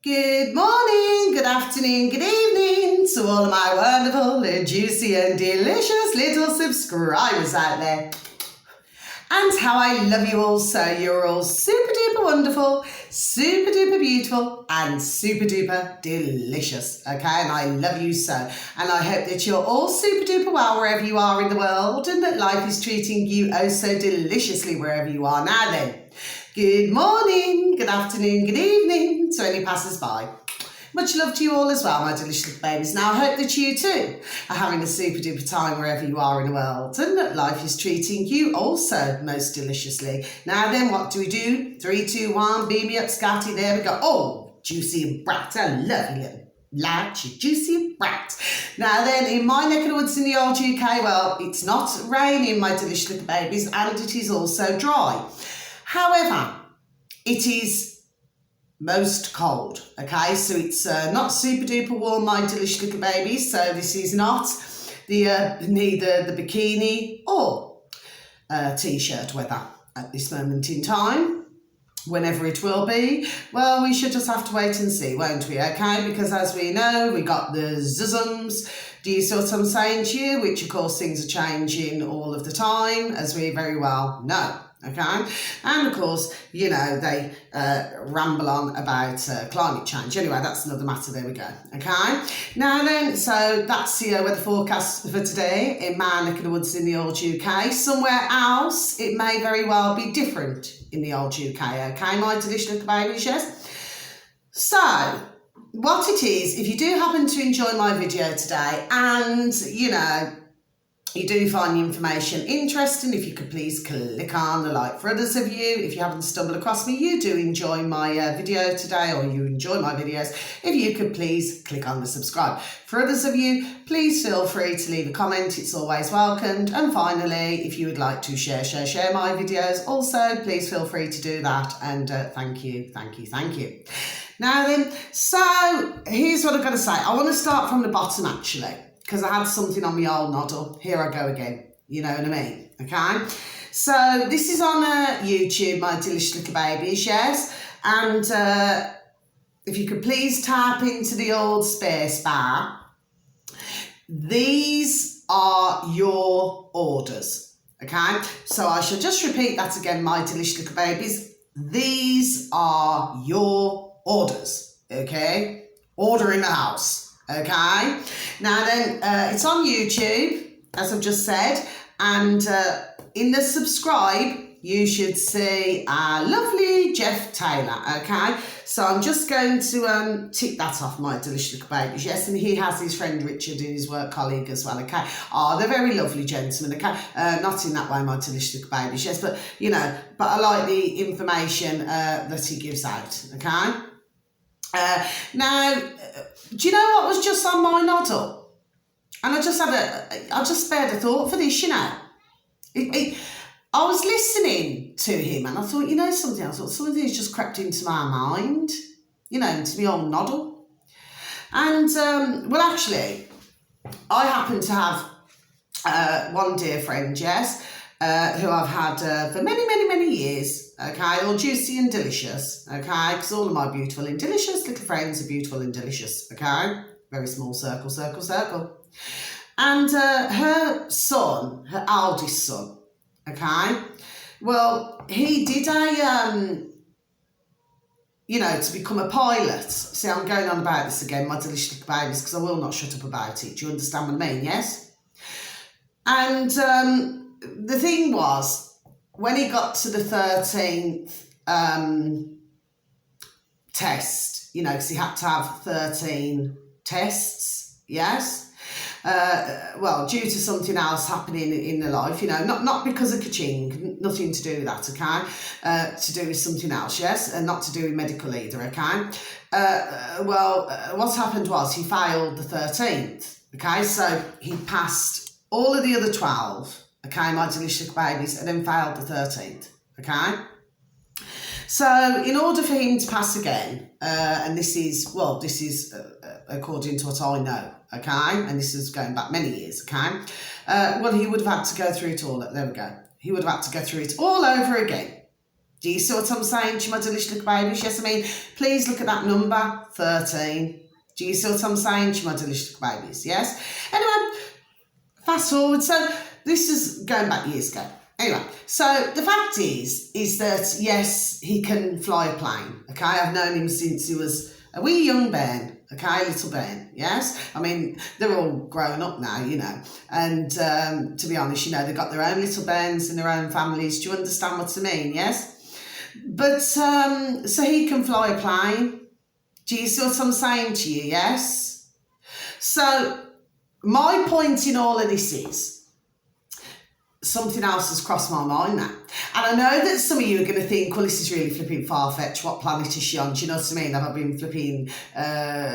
Good morning, good afternoon, good evening to all of my wonderful, juicy and delicious little subscribers out there. And how I love you all, so you're all super duper wonderful, super duper beautiful and super duper delicious, okay? And I love you so. And I hope that you're all super duper well wherever you are in the world and that life is treating you oh so deliciously wherever you are. Now then, good morning, good afternoon, good evening to any passers-by. Much love to you all as well, my delicious little babies. Now, I hope that you too are having a super duper time wherever you are in the world and that life is treating you also most deliciously. Now then, what do we do? 3, 2, 1, beam me up, Scotty. There we go. Oh, juicy and brat. I love you, little lad, you juicy brat. Now then, in my neck of the woods in the old UK, well, it's not raining, my delicious little babies, and it is also dry. However, it is most cold, okay? So it's not super duper warm, my delicious little babies. So this is not the neither the bikini or t-shirt weather at this moment in time. Whenever it will be, well, we should just have to wait and see, won't we? Okay, because as we know, we got the zuzums. Do you see what I'm saying to you? Which of course things are changing all of the time, as we very well know. Okay, and of course, you know, they ramble on about climate change. Anyway, that's another matter. There we go. Okay, now then, so that's the weather forecast for today in my neck of the woods in the old UK. Somewhere else, it may very well be different in the old UK. Okay, my delicious little babies, yes. So, what it is, if you do happen to enjoy my video today, and you know, you do find the information interesting, if you could please click on the like. For others of you, if you haven't stumbled across me, you do enjoy my video today, or you enjoy my videos, if you could please click on the subscribe. For others of you, please feel free to leave a comment, it's always welcomed. And finally, if you would like to share my videos, also please feel free to do that, and thank you. Now then, so here's what I've got to say. I want to start from the bottom actually, because I had something on my old noddle. Here I go again. You know what I mean? Okay? So this is on YouTube, my delicious little babies, yes? And if you could please tap into the old space bar. These are your orders, okay? So I shall just repeat that again, my delicious little babies. These are your orders, okay? Order in the house. Okay, now then, it's on YouTube, as I've just said, and in the subscribe, you should see lovely Jeff Taylor, okay? So I'm just going to tick that off, my delicious little babies, yes, and he has his friend Richard, his work colleague as well, okay? Oh, they're very lovely gentlemen, okay? Not in that way, my delicious little babies, yes, but, you know, but I like the information that he gives out, okay? Now, do you know what was just on my noddle? And I just spared a thought for this, you know. I was listening to him and I thought, you know something, I thought something's just crept into my mind, you know, into my old noddle. And, well, actually, I happen to have one dear friend, yes, who I've had for many years, okay, all juicy and delicious, okay, because all of my beautiful and delicious little friends are beautiful and delicious, okay, very small circle. And her son, her eldest son, okay, well, he did you know, to become a pilot. See, I'm going on about this again, my delicious little babies, because I will not shut up about it. Do you understand what I mean, yes? And the thing was, when he got to the 13th test, you know, because he had to have 13 tests, yes? Well, due to something else happening in their life, you know, not because of ka-ching, nothing to do with that, okay? To do with something else, yes? And not to do with medical either, okay? Well, what happened was he failed the 13th, okay? So he passed all of the other 12, okay, my delicious babies, and then failed the 13th, okay? So in order for him to pass again, and this is according to what I know, okay, and this is going back many years, okay, well, he would have had to go through it all, there we go, he would have had to go through it all over again, Do you see what I'm saying to my delicious little babies? Yes, I mean, please look at that number, 13. Do you see what I'm saying to my delicious little babies? Yes? Anyway, fast forward. So this is going back years ago. Anyway, so the fact is that, yes, he can fly a plane, okay? I've known him since he was a wee young bairn, okay, little bairn, yes? I mean, they're all grown up now, you know, and to be honest, you know, they've got their own little bairns in their own families. Do you understand what I mean, yes? But, so he can fly a plane. Do you see what I'm saying to you, yes? So my point in all of this is, something else has crossed my mind now. And I know that some of you are going to think, well, this is really flipping far-fetched. What planet is she on? Do you know what I mean? Have I been flipping,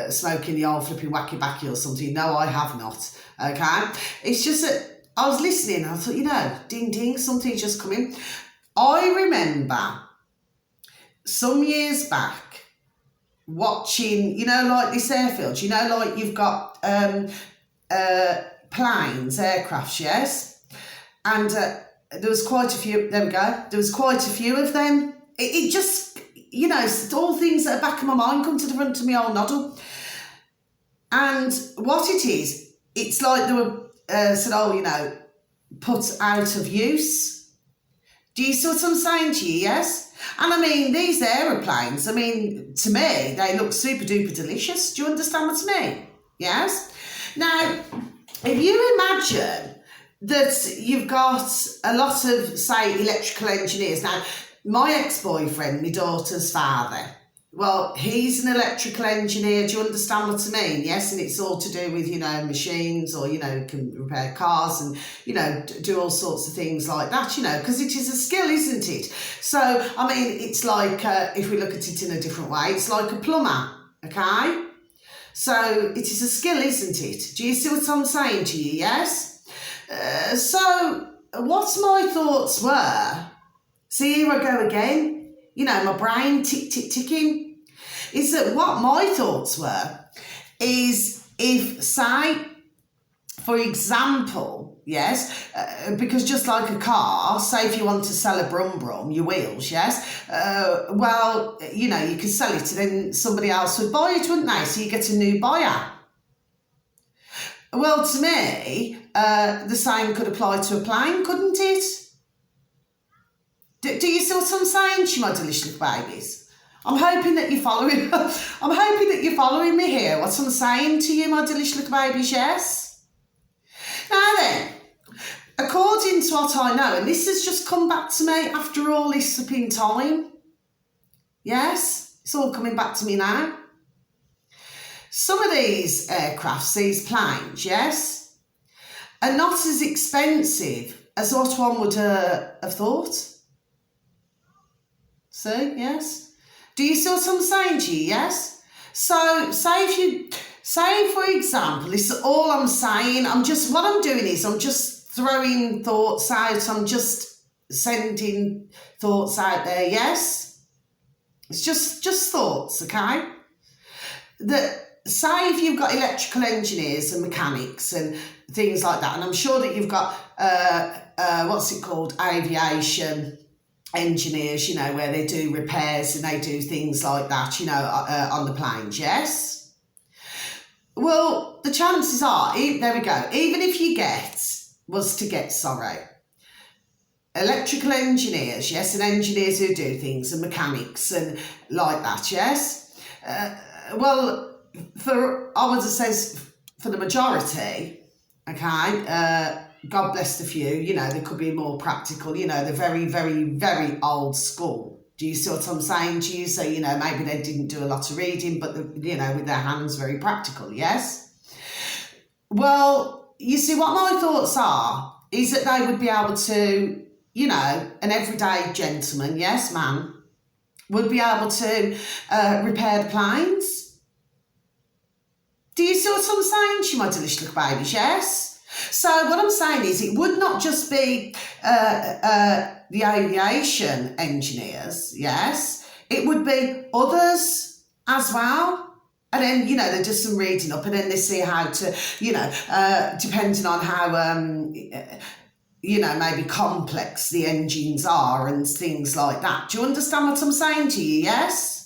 smoking the old flipping wacky-backy or something? No, I have not, okay? It's just that I was listening and I thought, you know, ding-ding, something's just coming. I remember some years back watching, you know, like this airfield, you know, like you've got planes, aircrafts, yes? And there was quite a few, there we go, there was quite a few of them. It just, you know, all things that are back in my mind come to the front of my old noddle. And what it is, it's like they were said, oh, you know, put out of use. Do you see what I'm saying to you, yes? And I mean, these aeroplanes, I mean, to me, they look super duper delicious. Do you understand what I mean? Yes? Now, if you imagine that you've got a lot of, say, electrical engineers. Now, my ex-boyfriend, my daughter's father, well, he's an electrical engineer. Do you understand what I mean? Yes, and it's all to do with, you know, machines, or, you know, can repair cars and, you know, do all sorts of things like that, you know, because it is a skill, isn't it? So, I mean, it's like, if we look at it in a different way, it's like a plumber, okay? So, it is a skill, isn't it? Do you see what I'm saying to you, yes? So, what my thoughts were, see, here I go again, you know, my brain ticking, is that what my thoughts were is if, say, for example, yes, because just like a car, say if you want to sell a brum, your wheels, yes, well, you know, you could sell it and then somebody else would buy it, wouldn't they? So you get a new buyer. Well, to me, the same could apply to a plane, couldn't it? Do you see what I'm saying to you, my delicious little babies? I'm hoping that you're following. I'm hoping that you're following me here. What I'm saying to you, my delicious little babies, yes? Now then, according to what I know, and this has just come back to me after all this flipping time, yes, it's all coming back to me now. Some of these aircrafts, these planes, yes, are not as expensive as what one would have thought. See, yes? Do you see what I'm saying to you, yes? So, say for example, this is all I'm saying, what I'm doing is I'm just throwing thoughts out, I'm just sending thoughts out there, yes? It's just thoughts, okay? That, say if you've got electrical engineers and mechanics and things like that, and I'm sure that you've got, what's it called, aviation engineers, you know, where they do repairs and they do things like that, you know, on the planes, yes? Well, the chances are, there we go, even if you electrical engineers, yes, and engineers who do things and mechanics and like that, yes? Well, I would say for the majority, okay, God bless the few, you know, they could be more practical, you know, they're very, very, very old school. Do you see what I'm saying to you? So, you know, maybe they didn't do a lot of reading, but, you know, with their hands, very practical, yes? Well, you see, what my thoughts are is that they would be able to, you know, an everyday gentleman, yes, man, would be able to repair the planes. Do you see what I'm saying to you, my delicious little babies, yes? So what I'm saying is it would not just be the aviation engineers, yes? It would be others as well. And then, you know, they do some reading up and then they see how to, you know, depending on how maybe complex the engines are and things like that. Do you understand what I'm saying to you? Yes?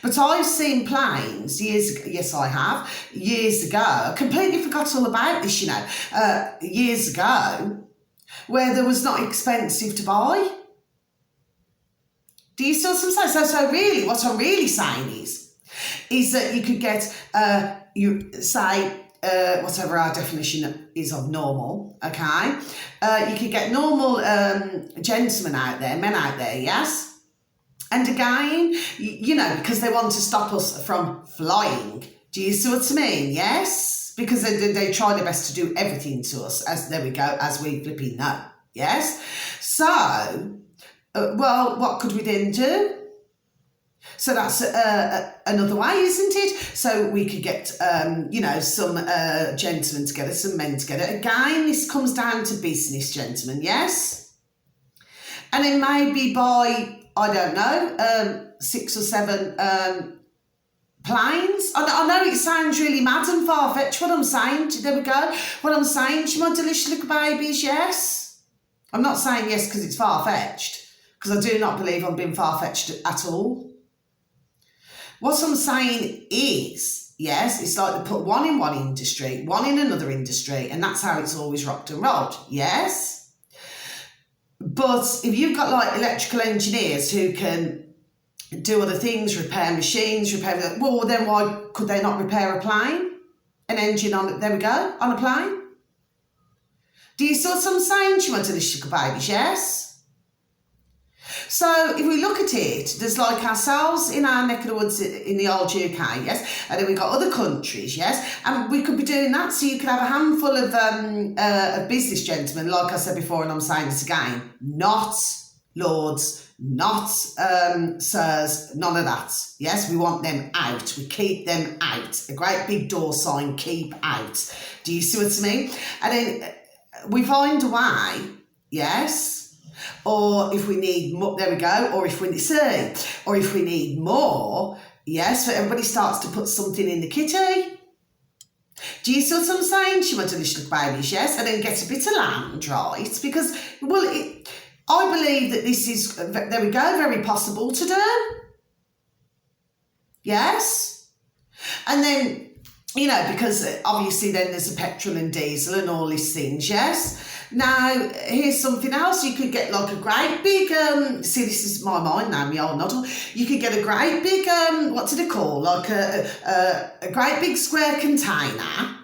But I've seen planes yes I have, years ago, I completely forgot all about this, years ago, where there was not expensive to buy. Do you see what I'm saying? So really, what I'm really saying is that you could get, whatever our definition is of normal, okay? You could get normal gentlemen out there, men out there, yes? And again, because they want to stop us from flying. Do you see what I mean? Yes? Because they try their best to do everything to us, as we flipping know. Yes? So, what could we then do? So that's another way, isn't it? So we could get, some gentlemen together, some men together. Again, this comes down to business, gentlemen, yes? And then maybe buy, I don't know, 6 or 7 planes. I know it sounds really mad and far-fetched, what I'm saying. There we go. What I'm saying to my delicious little babies, yes? I'm not saying yes because it's far-fetched, because I do not believe I'm being far-fetched at all. What I'm saying is, yes, it's like they put one in one industry, one in another industry, and that's how it's always rocked and rolled, yes? But if you've got like electrical engineers who can do other things, repair machines, well, then why could they not repair a plane? An engine on a plane? Do you see what I'm saying to you, my delicious little babies, yes? So if we look at it, there's like ourselves in our neck of the woods in the old UK, yes? And then we've got other countries, yes? And we could be doing that, so you could have a handful of business gentlemen, like I said before, and I'm saying this again, not lords, not sirs, none of that. Yes, we want them out. We keep them out. A great big door sign, keep out. Do you see what I mean? And then we find a way, yes? Or if we need more, there we go, or if we need more, yes, so everybody starts to put something in the kitty. Do you see what I'm saying? She wants to little babies, yes, and then get a bit of land, right? Because, I believe that this is, there we go, very possible to do. Yes? And then, because obviously then there's the petrol and diesel and all these things, yes? Now, here's something else. You could get like a great big, see, this is my mind now, my old noddle. You could get a great big, what do they call? Like a great big square container,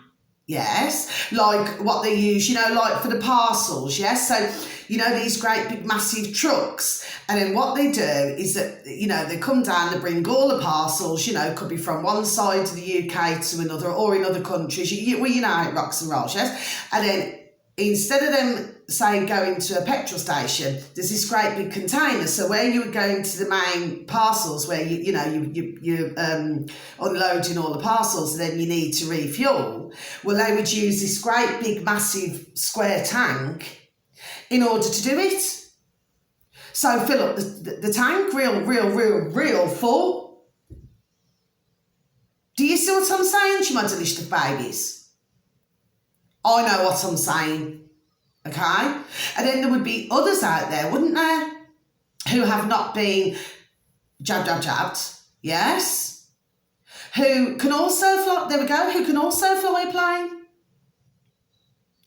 yes? Like what they use, like for the parcels, yes? So, these great big massive trucks. And then what they do is that, they come down, they bring all the parcels, could be from one side of the UK to another or in other countries. How it rocks and rolls, yes? And then instead of them, say, going to a petrol station, there's this great big container. So where you would go into the main parcels, where you're unloading all the parcels, then you need to refuel. Well, they would use this great big massive square tank in order to do it. So fill up the tank real full. Do you see what I'm saying, you my delicious babies? I know what I'm saying, okay? And then there would be others out there, wouldn't there, who have not been jabbed, yes? Who can also fly, there we go, who can also fly a plane.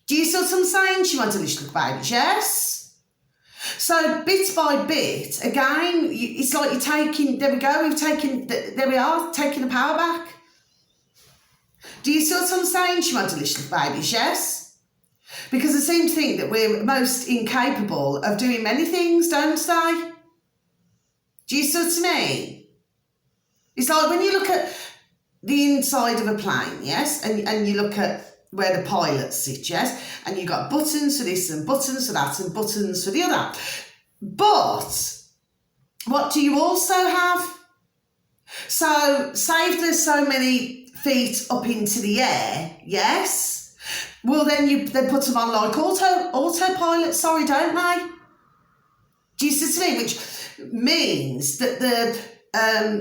Do you see what I'm saying, you my delicious babies, yes? So bit by bit, again, it's like you're taking, there we go, taking the power back. Do you see what I'm saying, you my delicious babies, yes? Because I seem to think that we're most incapable of doing many things, don't they? Do you see what I mean? It's like when you look at the inside of a plane, yes, and you look at where the pilots sit, yes, and you've got buttons for this and buttons for that and buttons for the other. But what do you also have? So, say if there's so many feet up into the air, yes? Well, then they put them on like autopilot, sorry, don't they? Do you see what I mean? Which means that the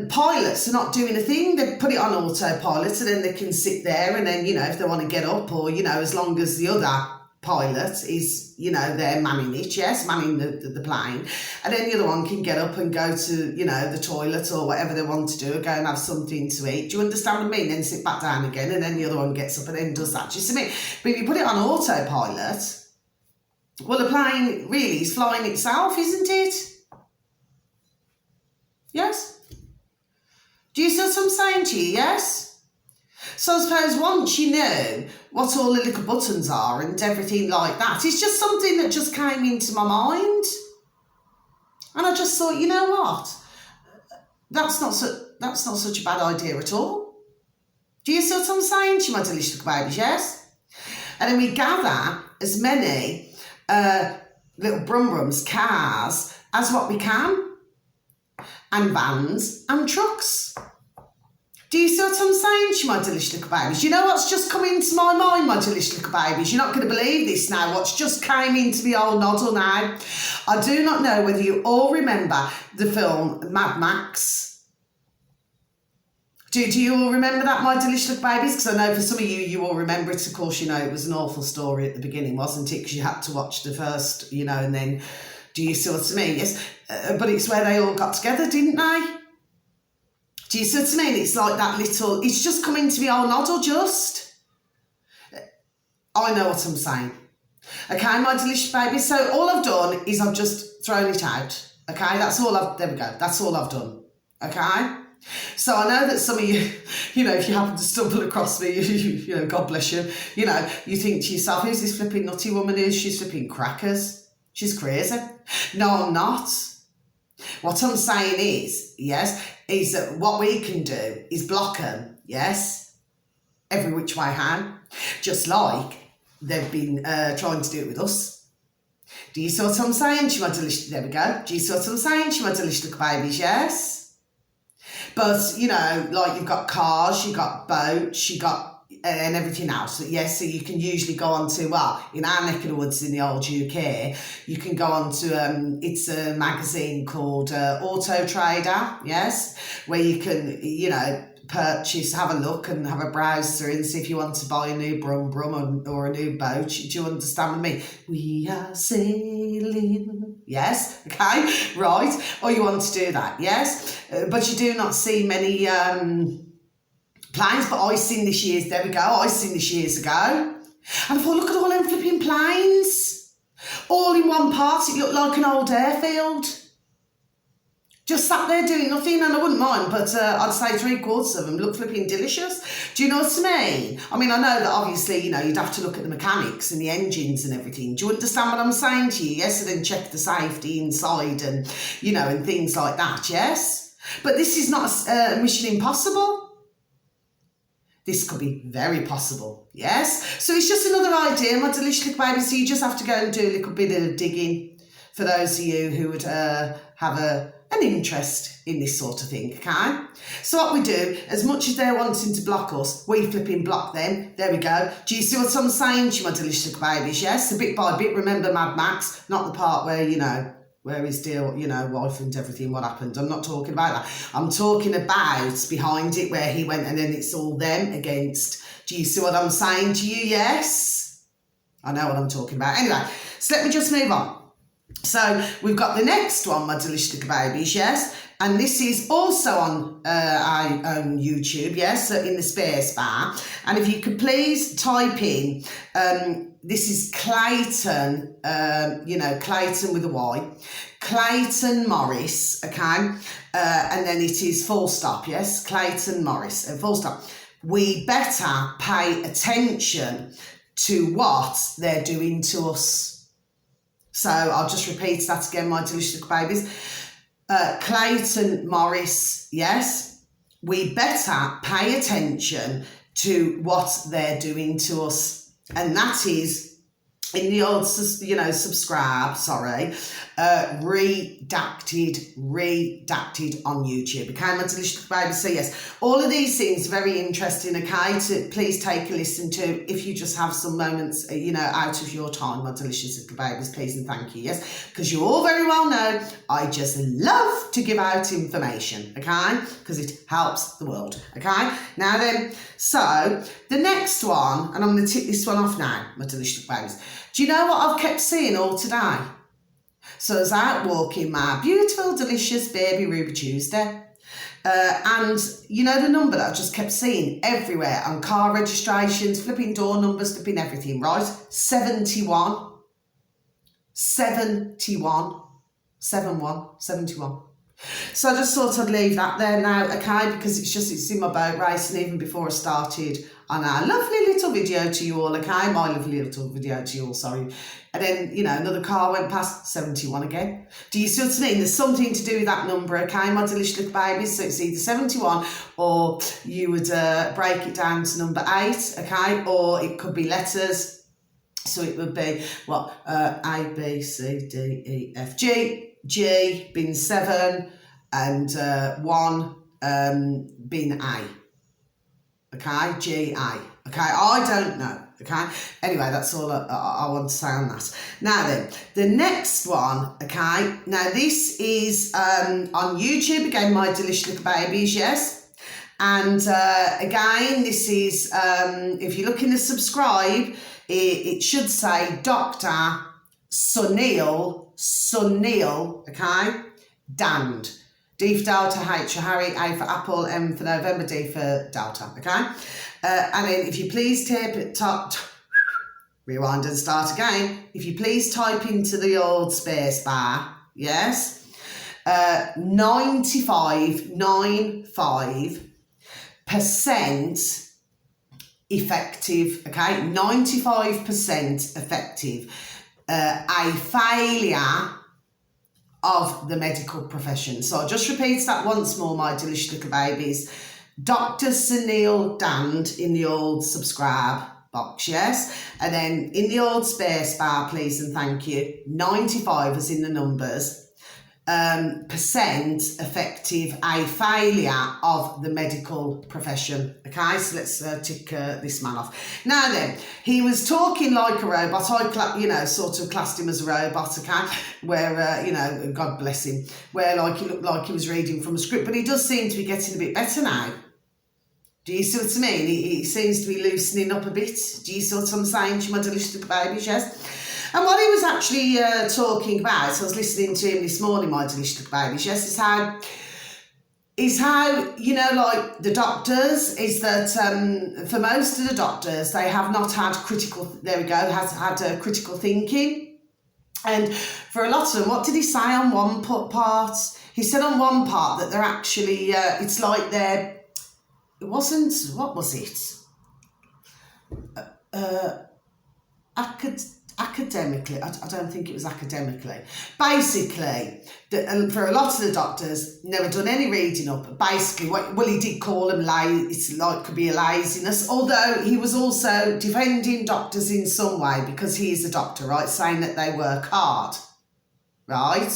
pilots are not doing a thing. They put it on autopilot, and then they can sit there, and then, if they want to get up, or, as long as the other pilot is, you know, they're manning it, yes, manning the plane, and then the other one can get up and go to, you know, the toilet or whatever they want to do, go and have something to eat. Do you understand what I mean? Then sit back down again, and then the other one gets up and then does that. Do you see me? But if you put it on autopilot, well, the plane really is flying itself, isn't it? Yes? Do you see what I'm saying to you? Yes? So I suppose once you know what all the little buttons are and everything like that, it's just something that just came into my mind. And I just thought, you know what? That's not such a bad idea at all. Do you see what I'm saying to you, my delicious little babies? Yes? And then we gather as many little brum-brums, cars, as what we can, and vans and trucks. Do you see what I'm saying to you, my delicious little babies? You know what's just come into my mind, my delicious little babies? You're not going to believe this now, what's just came into the old noddle now. I do not know whether you all remember the film Mad Max. Do you all remember that, my delicious little babies? Because I know for some of you, you all remember it. Of course, you know, it was an awful story at the beginning, wasn't it? Because you had to watch the first, you know, and then, do you see what I mean? Yes, but it's where they all got together, didn't they? Do you see what I mean? It's like that little, it's just coming to me old noddle, just. I know what I'm saying. Okay, my delicious baby. So all I've done is I've just thrown it out. Okay, that's all there we go. That's all I've done. Okay? So I know that some of you, you know, if you happen to stumble across me, you know, God bless you, you know, you think to yourself, who's this flipping nutty woman is? She's flipping crackers. She's crazy. No, I'm not. What I'm saying is, yes, is that what we can do is block them, yes, every which way hand, just like they've been trying to do it with us. Do you see what I'm saying to you, my delicious, there we go. Do you see what I'm saying to you, my delicious little babies, yes? But, you know, like you've got cars, you've got boats, you've got and everything else. Yes, so you can usually go on to, well, in our neck of the woods in the old UK, you can go on to, it's a magazine called Auto Trader, yes, where you can, you know, purchase, have a look and have a browse through and see if you want to buy a new brum or a new boat. Do you understand me? We are sailing. Yes, okay, right. Or you want to do that, yes. But you do not see many planes, but I seen this years, there we go, I seen this years ago. And I thought, look at all them flipping planes. All in one part, it looked like an old airfield. Just sat there doing nothing, and I wouldn't mind, but I'd say 3/4 of them look flipping delicious. Do you know what I mean? I mean, I know that obviously, you know, you'd have to look at the mechanics and the engines and everything. Do you understand what I'm saying to you? Yes, and then check the safety inside and, you know, and things like that, yes? But this is not a Mission Impossible. This could be very possible, yes? So it's just another idea, my delicious little baby. So you just have to go and do a little bit of digging for those of you who would have an interest in this sort of thing, okay? So what we do, as much as they're wanting to block us, we flipping block them. There we go. Do you see what I'm saying to you, my delicious little babies? Yes, so bit by bit, remember Mad Max, not the part where, you know, where his dear, you know, wife and everything, what happened. I'm not talking about that. I'm talking about behind it where he went and then it's all them against. Do you see what I'm saying to you? Yes? I know what I'm talking about. Anyway, so let me just move on. So we've got the next one, my delicious little babies, yes? And this is also on YouTube, yes, so in the space bar. And if you could please type in, this is Clayton, you know, Clayton with a Y, Clayton Morris, okay? And then it is full stop, yes? Clayton Morris, full stop. We better pay attention to what they're doing to us. So I'll just repeat that again, my delicious little babies. Clayton Morris, yes, we better pay attention to what they're doing to us. And that is, in the old, you know, subscribe, sorry, redacted on YouTube. Okay, my delicious baby. So yes, all of these things very interesting. Okay, to please take a listen to if you just have some moments, you know, out of your time, my delicious little babies. Please and thank you. Yes, because you all very well know I just love to give out information. Okay, because it helps the world. Okay, now then, so the next one, and I'm going to tick this one off now, my delicious babies. Do you know what I've kept seeing all today? So I was out walking my beautiful, delicious baby Ruby Tuesday. And you know the number that I just kept seeing everywhere on car registrations, flipping door numbers, flipping everything, right? 71. 71. 71. So I just thought I'd leave that there now, okay, because it's in my boat race, and even before I started on our lovely little video to you all, okay, my lovely little video to you all, sorry, and then, you know, another car went past, 71 again. Do you see what I mean? There's something to do with that number, okay, my delicious little babies, so it's either 71 or you would break it down to number 8, okay, or it could be letters. So it would be, what, A, B, C, D, E, F, G, G being 7, and 1 being A. Okay, G, A. Okay, I don't know. Okay, anyway, that's all I want to say on that. Now then, the next one, okay, now this is on YouTube, again, My Delicious Little Babies, yes. And again, this is, if you look in the subscribe, it should say Dr. Sunil, okay, Dand. D for Delta, H for Harry, A for Apple, M for November, D for Delta, okay? And then if you please rewind and start again. If you please type into the old space bar, yes, 95% effective, okay, 95% effective, a failure of the medical profession. So I'll just repeat that once more, my delicious little babies. Dr. Sunil Dand in the old subscribe box, yes? And then in the old space bar, please and thank you, 95 as in the numbers, percent effective, a failure of the medical profession. Okay, so let's tick this man off. Now then, he was talking like a robot. I, sort of classed him as a robot, okay, where, God bless him, where like he looked like he was reading from a script, but he does seem to be getting a bit better now. Do you see what I mean? He seems to be loosening up a bit. Do you see what I'm saying to my delicious little babies, yes? And what he was actually talking about, so I was listening to him this morning, my delicious little babies, yes, is how, like the doctors, is that for most of the doctors, they have not had critical thinking. And for a lot of them, what did he say on one part? He said on one part that they're actually, it's like they're, it wasn't, what was it? Academically, I don't think it was academically. Basically, for a lot of the doctors, never done any reading up. Basically, he did call them it's like could be a laziness. Although he was also defending doctors in some way because he is a doctor, right? Saying that they work hard, right?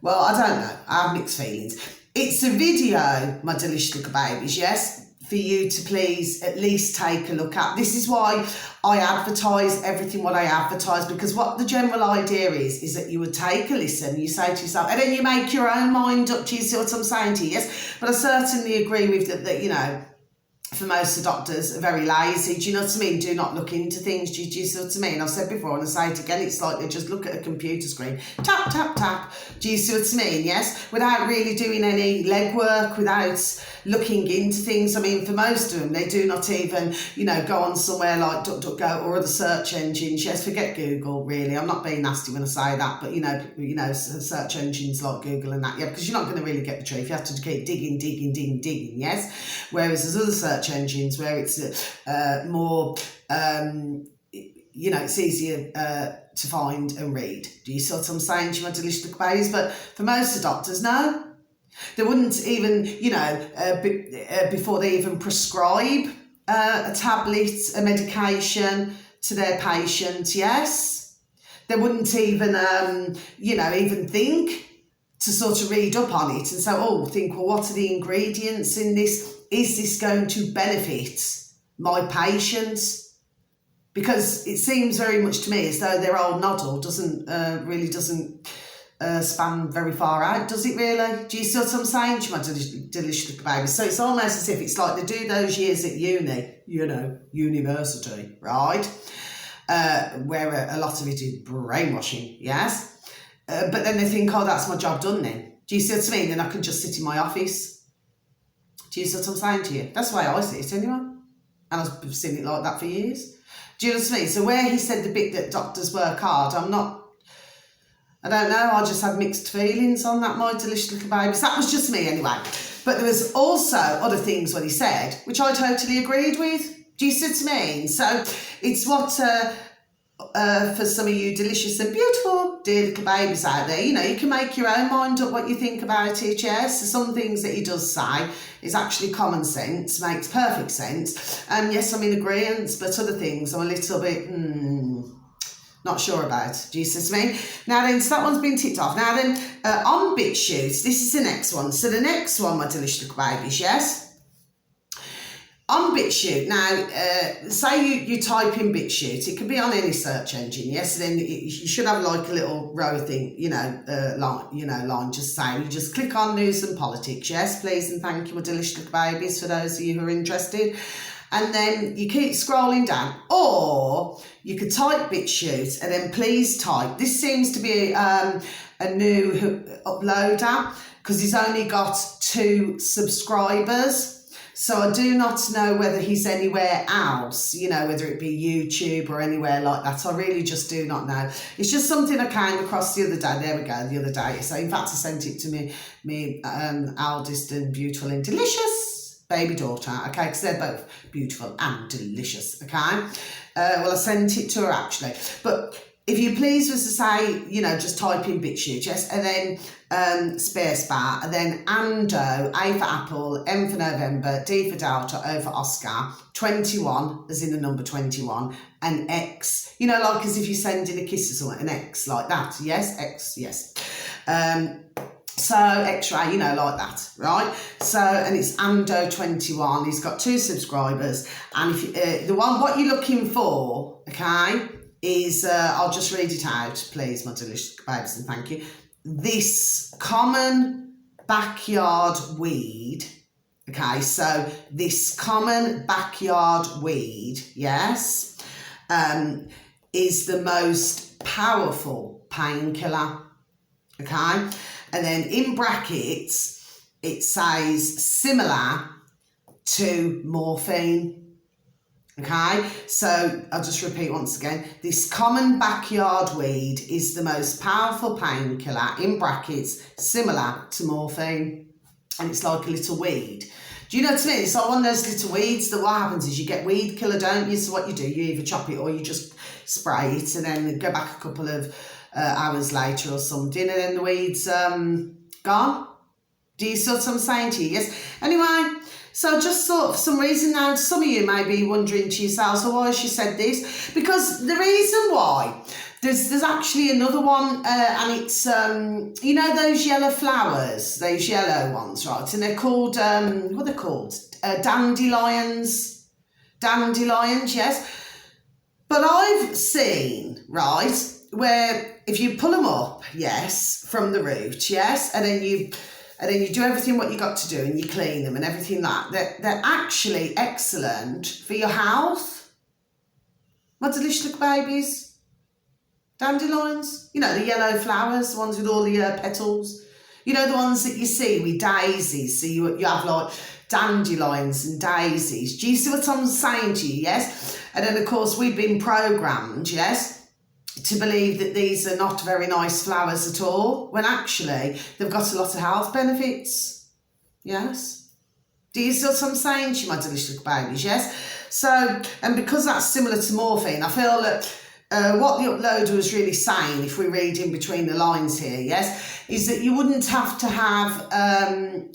Well, I don't know. I have mixed feelings. It's a video, my delicious little babies, yes, for you to please at least take a look at. This is why I advertise everything what I advertise, because what the general idea is that you would take a listen, you say to yourself, and then you make your own mind up. Do you see what I'm saying to you? Yes, but I certainly agree with that, for most of the doctors are very lazy. Do you know what I mean? Do not look into things. Do you see what I mean? I've said before and I say it again, it's like they just look at a computer screen, tap, tap, tap. Do you see what I mean? Yes? Without really doing any legwork, without looking into things. I mean, for most of them, they do not even, go on somewhere like DuckDuckGo or other search engines. Yes, forget Google, really. I'm not being nasty when I say that, but, search engines like Google and that, yeah, because you're not going to really get the truth. You have to keep digging, yes? Whereas there's other search engines where it's more, it's easier to find and read. Do you see what I'm saying to my delicious little babies? But for most of the doctors, no. They wouldn't even, before they even prescribe a tablet, a medication to their patient, yes. They wouldn't even, even think to sort of read up on it and say, what are the ingredients in this? Is this going to benefit my patients? Because it seems very much to me as though their old noddle doesn't span very far out, does it really? Do you see what I'm saying to my delicious little babies? So it's almost as if it's like they do those years at uni, university, right? where a lot of it is brainwashing, yes? But then they think, oh, that's my job done then. Do you see what I mean? Then I can just sit in my office. Do you see what I'm saying to you? That's the way I see it anyway. And I've seen it like that for years. Do you know what I mean? So where he said the bit that doctors work hard, I don't know, I just had mixed feelings on that, my delicious little babies. That was just me anyway. But there was also other things what he said, which I totally agreed with. Do you see what I mean? So it's what, for some of you delicious and beautiful dear little babies out there, you know, you can make your own mind up what you think about it, yes? So some things that he does say is actually common sense, makes perfect sense. And yes, I'm in agreement, but other things I'm a little bit, not sure about. Do you see what I mean? Now then, so that one's been ticked off. Now then, on BitChute, this is the next one. So the next one, my delicious little babies, yes? On BitChute, now, say you type in BitChute, it can be on any search engine, yes? Then you should have like a little row thing, line, just saying, you just click on news and politics, yes, please and thank you, my delicious little babies, for those of you who are interested. And then you keep scrolling down, or you could type BitChute and then please type. This seems to be a new uploader because he's only got 2 subscribers. So I do not know whether he's anywhere else, you know, whether it be YouTube or anywhere like that. I really just do not know. It's just something I came across the other day. There we go, the other day. So in fact, I sent it to me eldest and beautiful and delicious baby daughter, okay, because they're both beautiful and delicious, okay. Well, I sent it to her actually. But if you please was to say, you know, just type in BitChute, yes, and then space bar, and then Ando, A for Apple, M for November, D for Delta, O for Oscar, 21, as in the number 21, and X, you know, like as if you're sending a kiss or something, an X, like that, yes, X, yes. So X-ray, you know, like that, right? So, and it's Ando21, he's got 2 subscribers, and if you, what you're looking for, okay, is, I'll just read it out, please, my delicious babies, and thank you. This common backyard weed, okay, so this common backyard weed, yes, is the most powerful painkiller, okay? And then in brackets, it says similar to morphine. Okay, so I'll just repeat once again. This common backyard weed is the most powerful painkiller, in brackets, similar to morphine. And it's like a little weed. Do you know what I mean? It's like one of those little weeds that what happens is you get weed killer, don't you? So what you do, you either chop it or you just spray it and then go back a couple of hours later or something, and then the weed's gone. Do you see what I'm saying to you? Yes. Anyway, so just thought for some reason now, some of you may be wondering to yourselves, well, why has she said this? Because the reason why, there's actually another one, and it's, you know those yellow flowers, those yellow ones, right? And they're called, what are they called? Dandelions. Dandelions, yes. But I've seen, right, where if you pull them up, yes, from the root, yes, and then you do everything what you got to do and you clean them and everything like that, they're actually excellent for your health. My delicious little babies. Dandelions, you know, the yellow flowers, the ones with all the petals. You know, the ones that you see with daisies. So you have like dandelions and daisies. Do you see what I'm saying to you? Yes. And then, of course, we've been programmed, yes, to believe that these are not very nice flowers at all, when actually they've got a lot of health benefits. Yes. Do you see what I'm saying to you, my delicious little babies? Yes. So, and because that's similar to morphine, I feel that what the uploader was really saying, if we read in between the lines here, yes, is that you wouldn't have to have,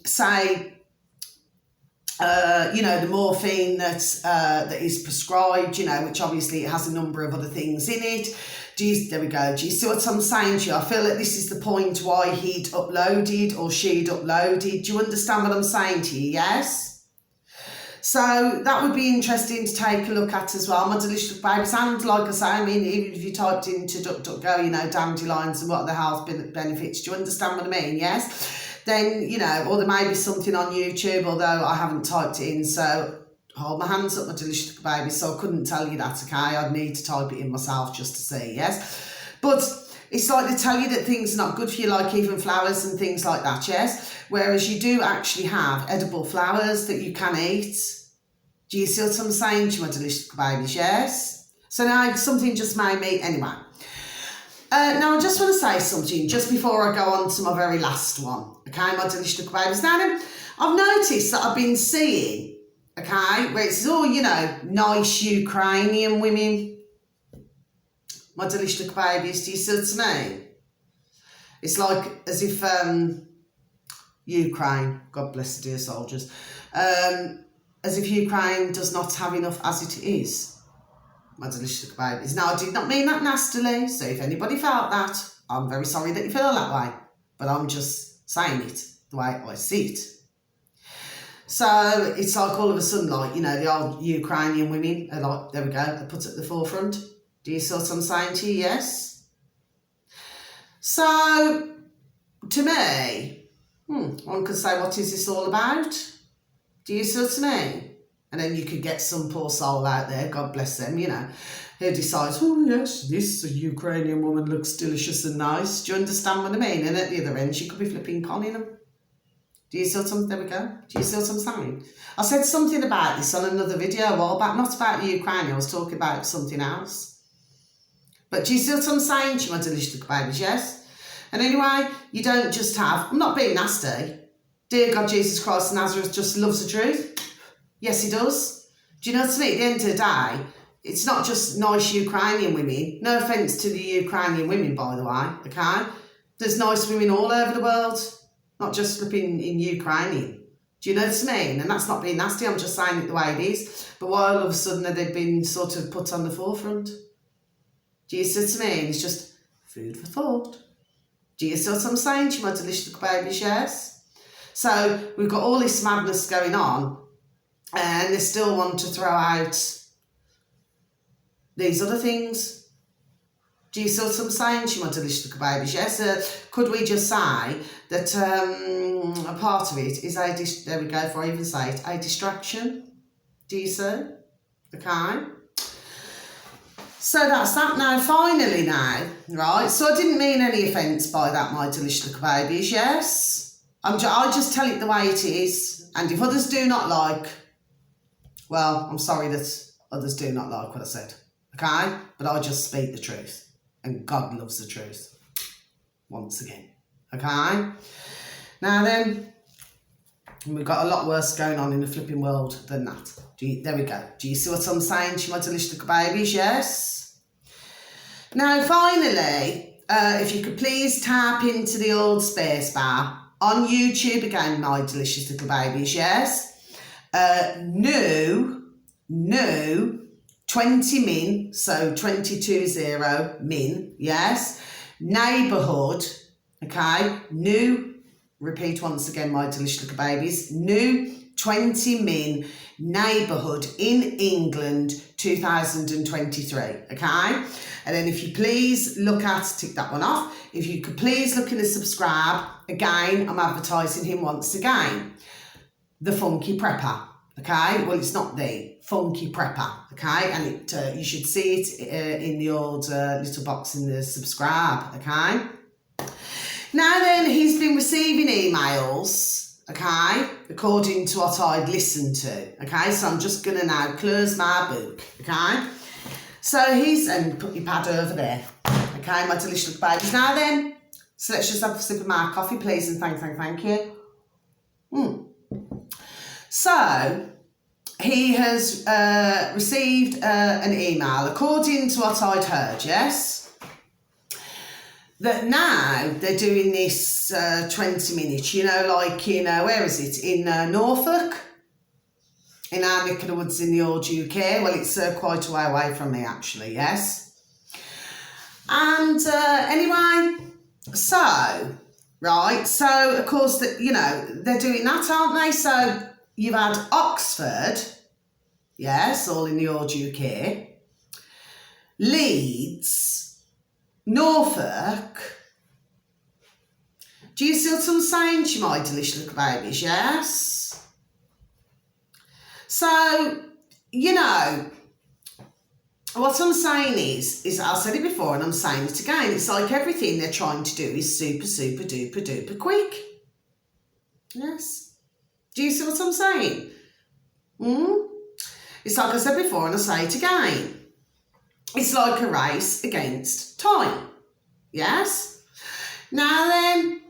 say, you know, the morphine that is prescribed, you know, which obviously it has a number of other things in it. There we go. Do you see what I'm saying to you? I feel that this is the point why he'd uploaded or she'd uploaded. Do you understand what I'm saying to you? Yes? So that would be interesting to take a look at as well, my delicious babies. And like I say, I mean, even if you typed into DuckDuckGo, you know, dandelions and what are the health benefits, do you understand what I mean? Yes? Then, you know, or there may be something on YouTube, although I haven't typed it in, so hold my hands up, my delicious little babies, so I couldn't tell you that, okay? I'd need to type it in myself just to see, yes? But it's like they tell you that things are not good for you, like even flowers and things like that, yes? Whereas you do actually have edible flowers that you can eat. Do you see what I'm saying to you, my delicious little babies, yes? So now something just made me, anyway. Now I just want to say something just before I go on to my very last one, okay, my delicious little babies. Now then, I've noticed that I've been seeing, okay, where it's all, you know, nice Ukrainian women. My delicious little babies, do you see what I mean? It's like as if Ukraine, God bless the dear soldiers, as if Ukraine does not have enough as it is. My delicious little babies. Now, I did not mean that nastily, so if anybody felt that, I'm very sorry that you feel that way, but I'm just saying it the way I see it. So it's like all of a sudden, like, you know, the old Ukrainian women are like, there we go, they're put at the forefront. Do you see what I'm saying to you? Yes. So, to me, one could say, what is this all about? Do you see what I mean? And then you could get some poor soul out there, God bless them, you know, who decides, oh yes, this Ukrainian woman looks delicious and nice. Do you understand what I mean? And at the other end, she could be flipping conning them. Do you see what I'm, there we go. Do you see what I'm saying? I said something about this on another video a while back, not about Ukraine, I was talking about something else. But do you see what I'm saying to you, my delicious little babies, yes? And anyway, you don't just have, I'm not being nasty. Dear God, Jesus Christ of Nazareth just loves the truth. Yes, he does. Do you know what I mean? At the end of the day, it's not just nice Ukrainian women. No offence to the Ukrainian women, by the way, okay? There's nice women all over the world, not just flipping in Ukrainian. Do you know what I mean? And that's not being nasty, I'm just saying it the way it is. But why all of a sudden have they been sort of put on the forefront? Do you see what I mean? It's just food for thought. Do you see what I'm saying to you, my delicious little babies, yes? So we've got all this madness going on, and they still want to throw out these other things. Do you see what I'm saying to you, my delicious little babies, yes? Could we just say that a part of it is there we go, before I even say it, a distraction? Do you see? Okay. So that's that now, finally now, right? So I didn't mean any offence by that, my delicious little babies, yes? I just tell it the way it is, and if others do not like, well, I'm sorry that others do not like what I said, okay? But I just speak the truth, and God loves the truth, once again, okay? Now then, we've got a lot worse going on in the flipping world than that. There we go. Do you see what I'm saying to you, my delicious little babies? Yes? Now, finally, if you could please tap into the old space bar on YouTube again, my delicious little babies, yes? New 20 min, so 220 min, yes? Neighbourhood, okay? New, repeat once again, my delicious little babies, new 20 min neighbourhood in England 2023, okay? And then if you please look at, tick that one off, if you could please look in the subscribe, again, I'm advertising him once again, the Funky Prepper, okay? Well, it's not the Funky Prepper, okay? And it you should see it in the old little box in the subscribe, okay? Now then, he's been receiving emails, okay, according to what I'd listened to, okay? So I'm just going to now close my book, okay? So and put your pad over there, okay, my delicious little babies. Now then, so let's just have a sip of my coffee, please, and thank you. So, he has received an email, according to what I'd heard, yes? That now they're doing this 20 minutes, you know, like in, where is it? In Norfolk, in our neck of the woods in the old UK. Well, it's quite a way away from me, actually, yes. And anyway, so, right, so of course, you know, they're doing that, aren't they? So you've had Oxford, yes, all in the old UK, Leeds, Norfolk. Do you see what I'm saying to you, my delicious little babies, yes? So, what I'm saying is I said it before and I'm saying it again, it's like everything they're trying to do is super, super, duper, duper quick. Yes. Do you see what I'm saying? It's like I said before and I say it again. It's like a race against time. Yes? Now then,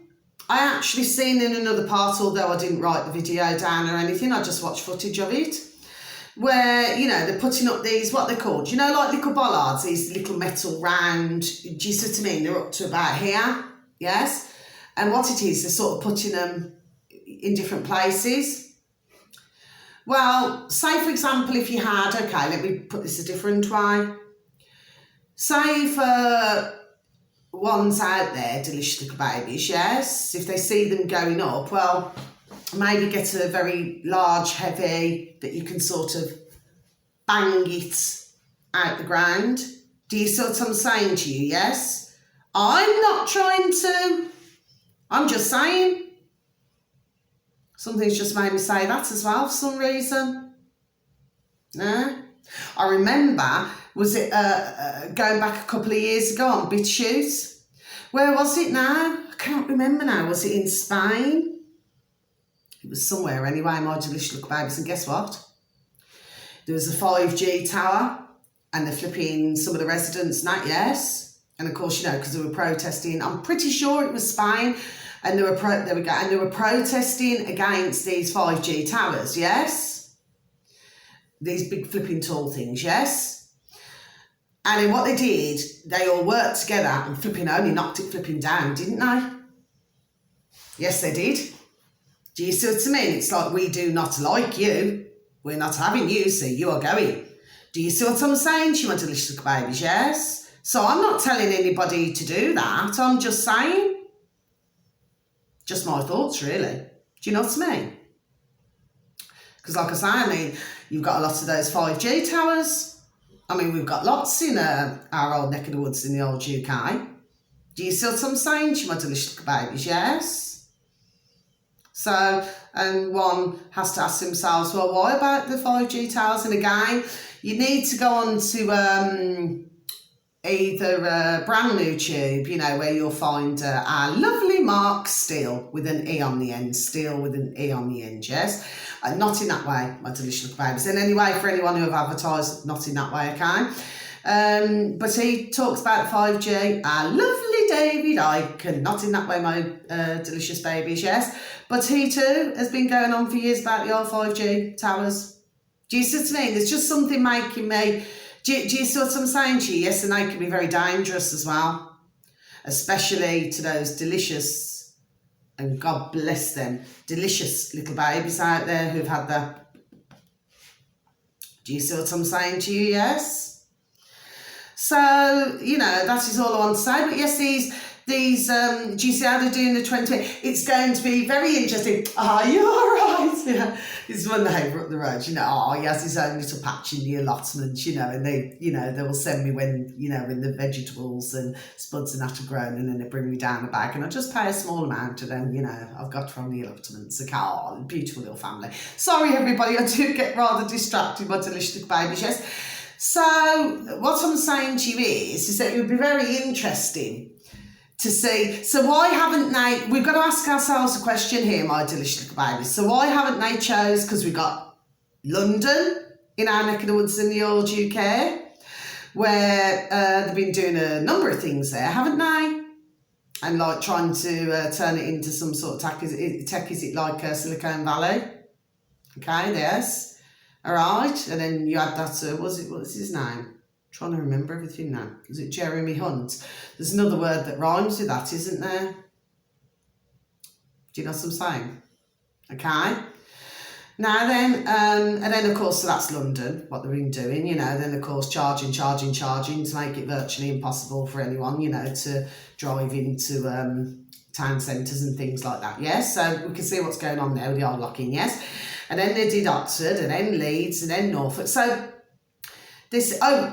I actually seen in another part, although I didn't write the video down or anything, I just watched footage of it, where, they're putting up these, what they're called, like little bollards, these little metal round, do you see what I mean? They're up to about here, yes? And what it is, they're sort of putting them in different places. Well, say for example, if you had, okay, let me put this a different way. Say for ones out there, delicious little babies, yes, if they see them going up, well, maybe get a very large, heavy, that you can sort of bang it out the ground. Do you see what I'm saying to you, yes? I'm not trying to, I'm just saying. Something's just made me say that as well for some reason. No? I remember, was it going back a couple of years ago on BitChute? Where was it now? I can't remember now. Was it in Spain? It was somewhere anyway, my delicious little babies. And guess what? There was a 5G tower and they're flipping some of the residents and that, yes. And of course, because they were protesting. I'm pretty sure it was Spain. And they were protesting against these 5G towers, yes? These big flipping tall things, yes? And then what they did, they all worked together and flipping only knocked it flipping down, didn't they? Yes, they did. Do you see what I mean? It's like, we do not like you. We're not having you, so you are going. Do you see what I'm saying? She wanted delicious little babies, yes? So I'm not telling anybody to do that. I'm just saying. Just my thoughts, really. Do you know what I mean? Because like I say, you've got a lot of those 5G towers. We've got lots in our old neck of the woods in the old UK. Do you see what I'm saying? She wanted delicious little babies, yes? So, and one has to ask themselves, well, why about the 5G towers? And again, you need to go on to either brand new tube, where you'll find our lovely Mark Steele with an E on the end, Steele with an E on the end, yes? Not in that way, my delicious little babies. And anyway, for anyone who have advertised, not in that way, okay? But he talks about 5G, our lovely David Icke, not in that way, my delicious babies, yes? But he too has been going on for years about the old 5G towers. Do you see what I mean? There's just something making me... Do you see what I'm saying to you? Yes, and they can be very dangerous as well, especially to those delicious, and God bless them, delicious little babies out there who've had that. Do you see what I'm saying to you? Yes. So, that is all I want to say. But yes, these do you see how they're doing the 20? It's going to be very interesting. Are you all right? Yeah. It's one neighbour up the road, he has his own little patch in the allotment, and they, they will send me when the vegetables and spuds and that are grown, and then they bring me down a bag, and I just pay a small amount, and then, I've got from the allotments, a beautiful little family. Sorry, everybody, I do get rather distracted by delicious little babies, yes. So, what I'm saying to you is that it would be very interesting to see, so why haven't they, we've got to ask ourselves a question here, my delicious little babies. So why haven't they chose, because we've got London in our neck of the woods in the old UK, where they've been doing a number of things there, haven't they? And like trying to turn it into some sort of tech, is it like Silicon Valley? Okay, yes. All right, and then you had that, what's his name? Trying to remember everything now. Is it Jeremy Hunt? There's another word that rhymes with that, isn't there? Do you know what I'm saying? Okay. Now then, and then of course, so that's London, what they've been doing, then of course charging to make it virtually impossible for anyone, to drive into town centres and things like that, yes? So we can see what's going on there with the old locking, yes? And then they did Oxford, and then Leeds, and then Norfolk. So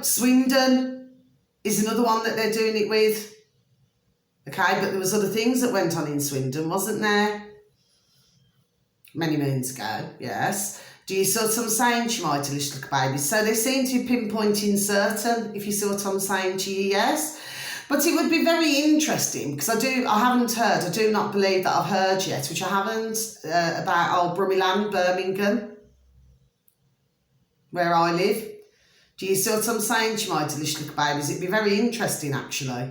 Swindon is another one that they're doing it with. Okay, but there was other things that went on in Swindon, wasn't there? Many moons ago, yes. Do you see what I'm saying to you, my delicious little babies? So they seem to be pinpointing certain, if you see what I'm saying to you, yes? But it would be very interesting, because I do not believe that I've heard yet, which I haven't, about old Brummyland, Birmingham, where I live. Do you see what I'm saying to you, my delicious little babies? It'd be very interesting, actually,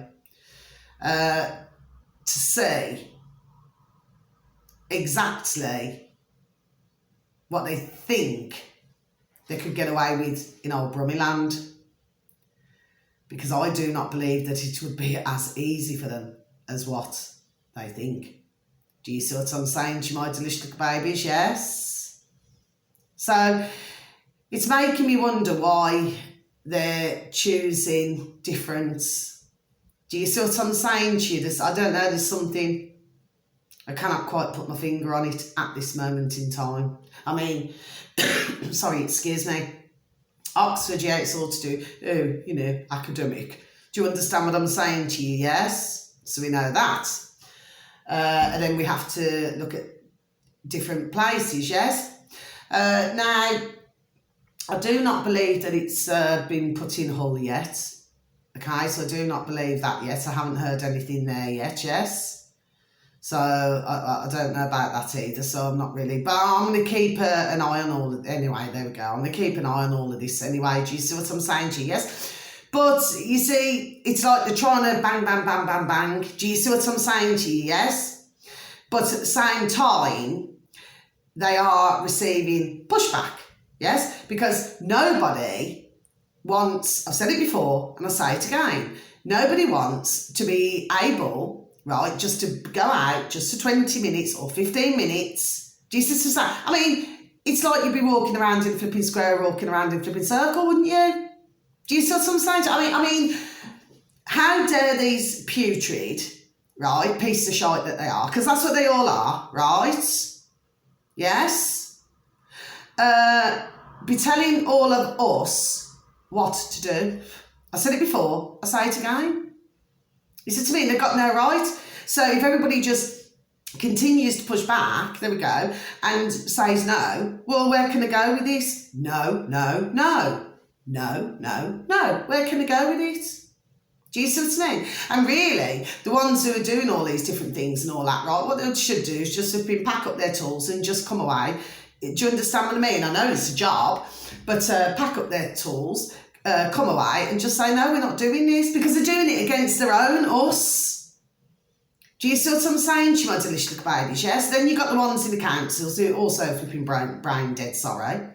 to see exactly what they think they could get away with in old Brummyland. Because I do not believe that it would be as easy for them as what they think. Do you see what I'm saying to you, my delicious little babies? Yes. So it's making me wonder why they're choosing different. Do you see what I'm saying to you? I don't know, there's something, I cannot quite put my finger on it at this moment in time. I mean, sorry, excuse me. Oxford, yeah, it's all to do, academic. Do you understand what I'm saying to you? Yes? So we know that. And then we have to look at different places, yes? Now, I do not believe that it's been put in Hull yet. Okay, so I do not believe that yet. I haven't heard anything there yet, yes? So I don't know about that either, so I'm not really, but I'm going to keep an eye on all of, anyway, there we go. I'm going to keep an eye on all of this anyway. Do you see what I'm saying to you? Yes? But you see, it's like they're trying to bang, bang, bang, bang, bang. Do you see what I'm saying to you? Yes? But at the same time, they are receiving pushback. Yes? Because nobody wants, I've said it before and I'll say it again, nobody wants to be able, right, just to go out just for 20 minutes or 15 minutes. Jesus is that. I mean, it's like you'd be walking around in a flipping square, walking around in a flipping circle, wouldn't you? Do you see what I'm saying? I mean, how dare these putrid, right, pieces of shite that they are, because that's what they all are, right? Yes? Be telling all of us what to do. I said it before, I say it again. You said to me, they've got no right. So if everybody just continues to push back, there we go, and says no, well, where can I go with this? No, no, no. No, no, no. Where can I go with it? Do you see what I mean? And really, the ones who are doing all these different things and all that, right, what they should do is just pack up their tools and just come away. Do you understand what I mean? I know it's a job, but pack up their tools, come away and just say, no, we're not doing this, because they're doing it against their own, us. Do you see what I'm saying to you, my delicious little babies? Yes? Then you've got the ones in the councils who are also flipping brain dead, sorry.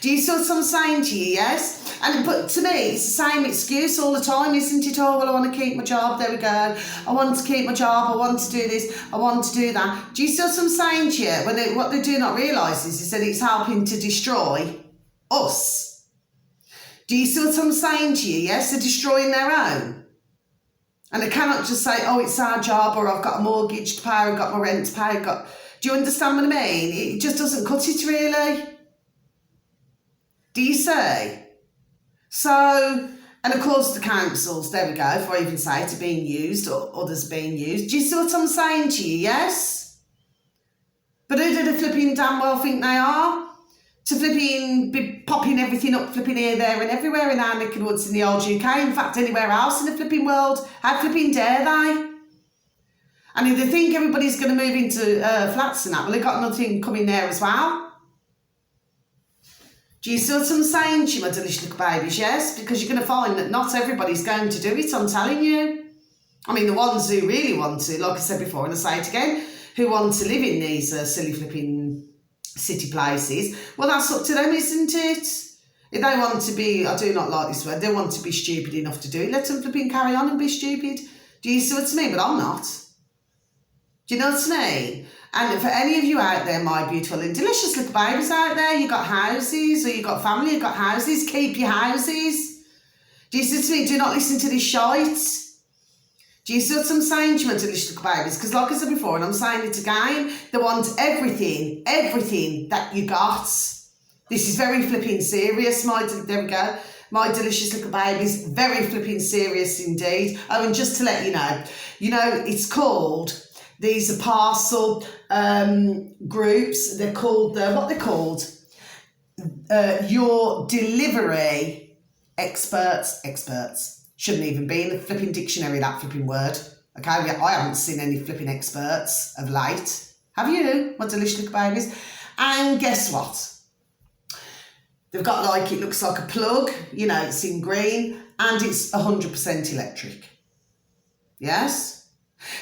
Do you see what I'm saying to you, yes? But to me, it's the same excuse all the time, isn't it? Oh, well, I want to keep my job, there we go. I want to keep my job, I want to do this, I want to do that. Do you see what I'm saying to you? What they do not realise is that it's helping to destroy us. Do you see what I'm saying to you, yes? They're destroying their own. And they cannot just say, oh, it's our job, or I've got a mortgage to pay, I've got my rent to pay, Do you understand what I mean? It just doesn't cut it, really. Do you see? So, and of course the councils, there we go, if I even say it, are being used, or others being used. Do you see what I'm saying to you, yes? But who do the flipping damn well think they are? To flipping be popping everything up, flipping here, there and everywhere in our neck of the woods in the old UK, in fact anywhere else in the flipping world. How flipping dare they? And if they think everybody's going to move into flats and that, well, they've got nothing coming there as well. Do you see what I'm saying to you, my delicious little babies? Yes, because you're going to find that not everybody's going to do it, I'm telling you. I mean, the ones who really want to, like I said before, and I say it again, who want to live in these silly flipping city places, well, that's up to them, isn't it? If they want to be, I do not like this word, they want to be stupid enough to do it, let them flipping carry on and be stupid. Do you see what I mean? But I'm not. Do you know what I mean? And for any of you out there, my beautiful and delicious little babies out there, you've got houses, or you've got family, you've got houses, keep your houses. Do you see what I mean? Do not listen to this shite. Do you see what I'm saying to you, my delicious little babies? Because like I said before, and I'm saying it again, they want everything that you got. This is very flipping serious, there we go. My delicious little babies, very flipping serious indeed. Oh, and just to let you know, it's called, these are parcel groups. They're called, what they're called? your delivery experts, shouldn't even be in the flipping dictionary, that flipping word. Okay, I haven't seen any flipping experts of late. Have you, my delicious little babies? And guess what? They've got like, it looks like a plug, you know, it's in green, and it's 100% electric. Yes?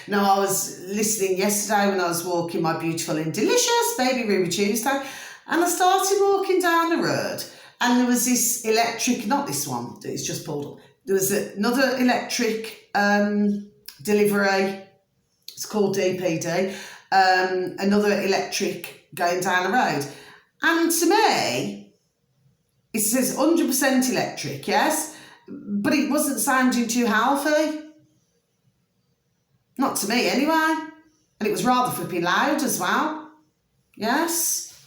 Now, I was listening yesterday when I was walking my beautiful and delicious Baby Ruby Tuesday, and I started walking down the road, and there was this electric, not this one, it's just pulled up. There was another electric delivery, it's called DPD, another electric going down the road. And to me, it says 100% electric, yes? But it wasn't sounding too healthy. Not to me anyway. And it was rather flipping loud as well. Yes?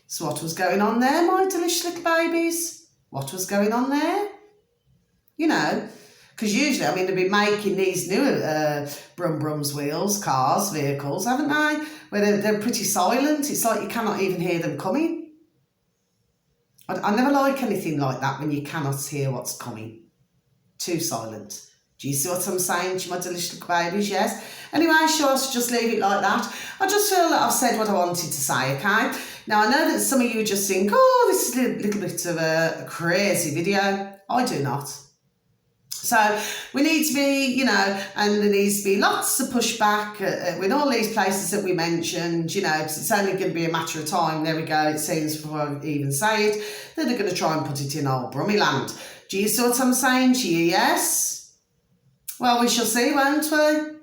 So what was going on there, my delicious little babies? What was going on there? You know, because usually, I mean, they've been making these new Brums wheels, cars, vehicles, haven't they? Where they're pretty silent. It's like you cannot even hear them coming. I never like anything like that when you cannot hear what's coming. Too silent. Do you see what I'm saying to my delicious little babies? Yes. Anyway, sure, so just leave it like that. I just feel that I've said what I wanted to say, okay? Now, I know that some of you just think, oh, this is a little bit of a crazy video. I do not. So we need to be, you know, and there needs to be lots of pushback with all these places that we mentioned, you know, because it's only going to be a matter of time. There we go, it seems, before I even say it, that they're going to try and put it in old Brummy land. Do you see what I'm saying to you? Yes? Well, we shall see, won't we?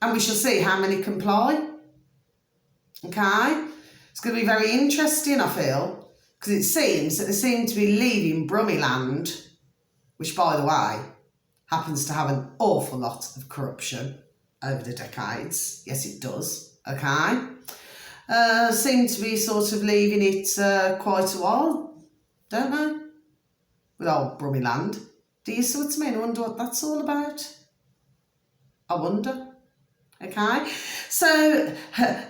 And we shall see how many comply. Okay? It's going to be very interesting, I feel, because it seems that they seem to be leaving Brummy land, which, by the way, happens to have an awful lot of corruption over the decades. Yes, it does. Okay? Seem to be sort of leaving it quite a while, don't they? With old Brummy land. Do you see what I mean? I wonder what that's all about. I wonder. Okay? So,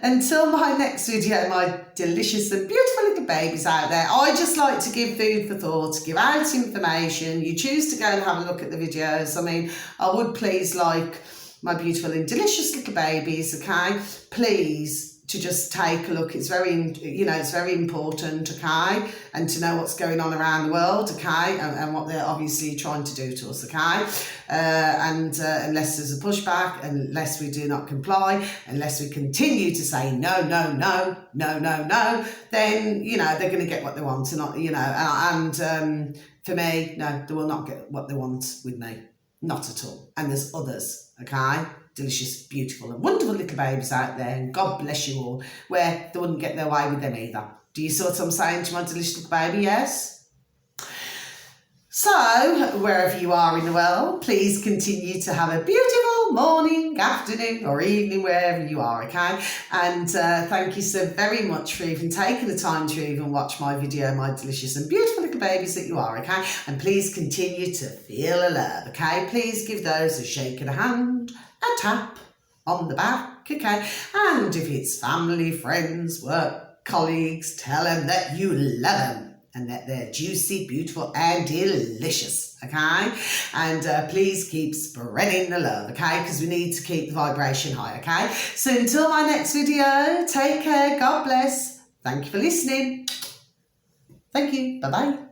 until my next video, my delicious and beautiful little babies out there, I just like to give food for thought, give out information. You choose to go and have a look at the videos. I mean, I would please like my beautiful and delicious little babies, okay? Please, to just take a look. It's very, you know, it's very important, okay? And to know what's going on around the world, okay? And what they're obviously trying to do to us, okay? Unless there's a pushback, unless we do not comply, unless we continue to say no, no, no, no, no, no, then, you know, they're going to get what they want. And, you know, for me, no, they will not get what they want with me. Not at all. And there's others, okay? Delicious, beautiful and wonderful little babies out there, and God bless you all, where they wouldn't get their way with them either. Do you see what I'm saying to my delicious little baby? Yes? So, wherever you are in the world, please continue to have a beautiful morning, afternoon or evening, wherever you are, okay? And thank you so very much for even taking the time to even watch my video, my delicious and beautiful little babies that you are, okay? And please continue to feel a love, okay? Please give those a shake of the hand, a tap on the back, okay? And if it's family, friends, work, colleagues, tell them that you love them and that they're juicy, beautiful and delicious, okay? And please keep spreading the love, okay? Because we need to keep the vibration high, okay? So until my next video, take care, God bless. Thank you for listening. Thank you, bye-bye.